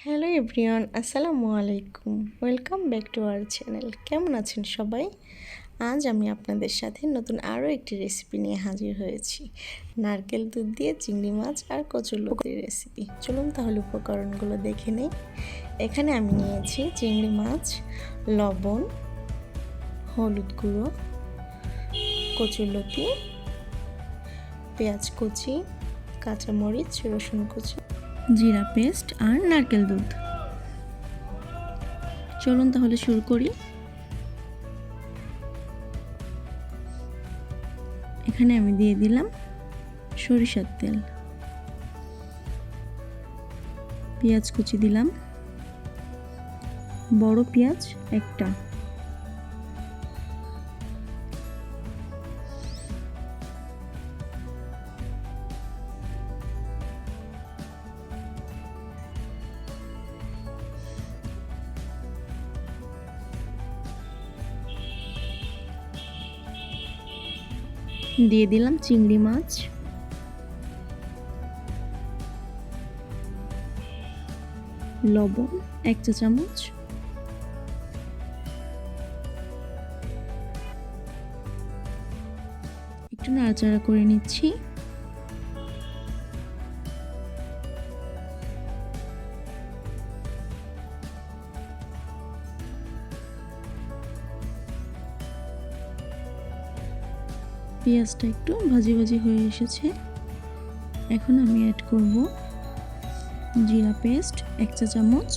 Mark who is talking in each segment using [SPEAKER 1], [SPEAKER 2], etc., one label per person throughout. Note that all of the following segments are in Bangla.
[SPEAKER 1] হ্যালো এভরিওয়ান, আসসালামু আলাইকুম। Welcome back to our channel. কেমন আছেন সবাই? আজ আমি আপনাদের সাথে নতুন আরও একটি রেসিপি নিয়ে হাজির হয়েছি। নারকেল দুধ দিয়ে চিংড়ি মাছ আর কচুরলতির রেসিপি। চলুন তাহলে উপকরণগুলো দেখে নেই। এখানে আমি নিয়েছি চিংড়ি মাছ, লবণ, হলুদ গুঁড়ো, কচুরলতি, পেঁয়াজ কুচি, কাঁচামরিচ, রসুন কুচি, জিরা পেস্ট আর নারকেল দুধ। চলুন তাহলে শুরু করি। এখানে আমি দিয়ে দিলাম সরিষার তেল, পেঁয়াজ কুচি দিলাম, বড় পেঁয়াজ একটা, দিয়ে দিলাম চিংড়ি মাছ, লবণ 1 চা চামচ, একটু নাড়াচাড়া করে নিচ্ছি। পেঁয়াজটা একটু ভাজি ভাজি হয়ে এসেছে। এখন আমি অ্যাড করব জিরা পেস্ট 1 চা চামচ,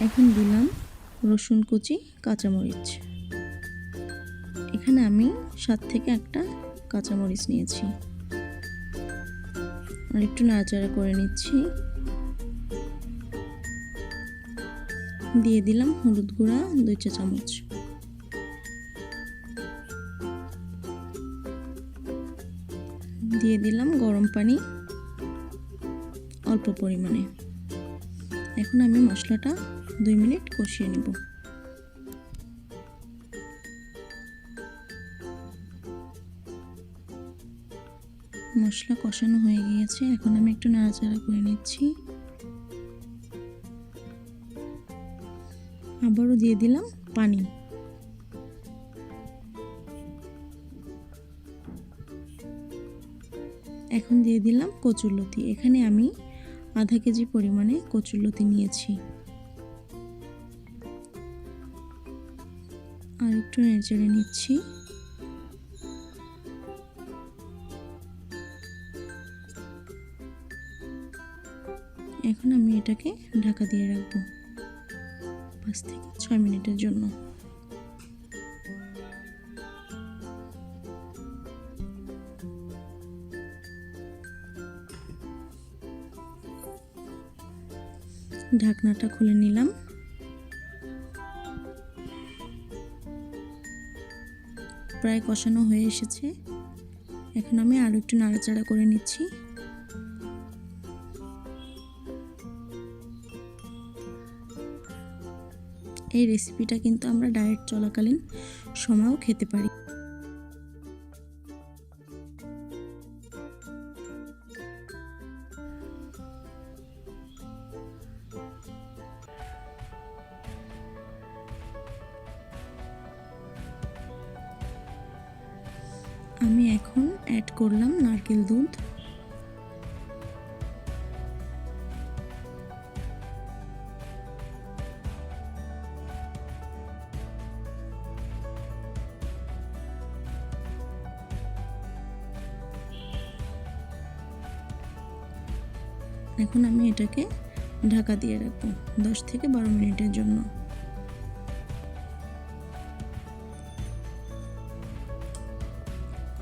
[SPEAKER 1] এখন দিলাম রসুন কুচি, কাঁচামরিচ। এখানে আমি 7 থেকে 8টা কাঁচামরিচ নিয়েছি। আর একটু নাড়াচাড়া করে নিচ্ছি। দিয়ে দিলাম হলুদ গুঁড়া 2 চা চামচ, দিয়ে দিলাম গরম পানি অল্প পরিমাণে। এখন আমি মশলাটা 2 মিনিট কষিয়ে নেব। মশলা কষানো হয়ে গিয়েছে। এখন আমি একটু নাড়াচাড়া করে নিচ্ছি। আবারও দিয়ে দিলাম পানি। এখন দিয়ে দিলাম কচুরলতি। এখানে আমি আধা কেজি পরিমাণে কচুরলতি নিয়েছি। আর একটু নেড়েচেড়ে নিচ্ছি। এখন আমি এটাকে ঢাকা দিয়ে রাখবো 5 থেকে 6 মিনিটের জন্য। ঢাকনাটা খুলে নিলাম। প্রায় কষানো হয়ে এসেছে। এখন আমি আরো একটু নাড়াচাড়া করে নিচ্ছি। এই রেসিপিটা কিন্তু আমরা ডায়েট চলাকালীন সময়ও খেতে পারি। আমি এখন অ্যাড করলাম নারকেল দুধ। এখন আমি এটাকে ঢাকা দিয়ে রাখবো 10 থেকে 12 মিনিটের জন্য।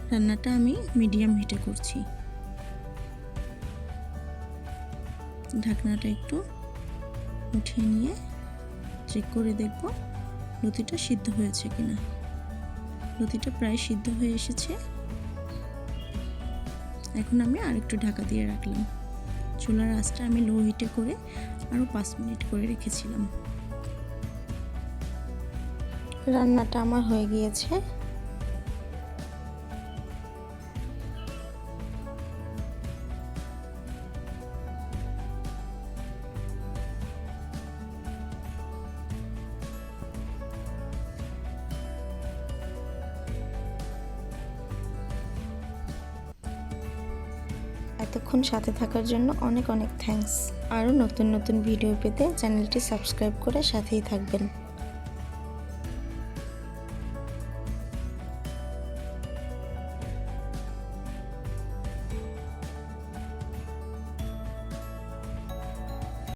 [SPEAKER 1] রান্নাটা আমি মিডিয়াম হিটে করছি। ঢাকনাটা একটু উঠিয়ে নিয়ে চেক করে দেখব লতিটা সিদ্ধ হয়েছে কিনা। লতিটা প্রায় সিদ্ধ হয়ে এসেছে। এখন আমি আরেকটু ঢাকা দিয়ে রাখলাম। চুলার আঁচটা আমি লো হিটে করে আরও 5 মিনিট করে রেখেছিলাম। রান্নাটা আমার হয়ে গিয়েছে। এতক্ষণ সাথে থাকার জন্য অনেক অনেক থ্যাঙ্কস। আরও নতুন নতুন ভিডিও পেতে চ্যানেলটি সাবস্ক্রাইব করে সাথেই থাকবেন।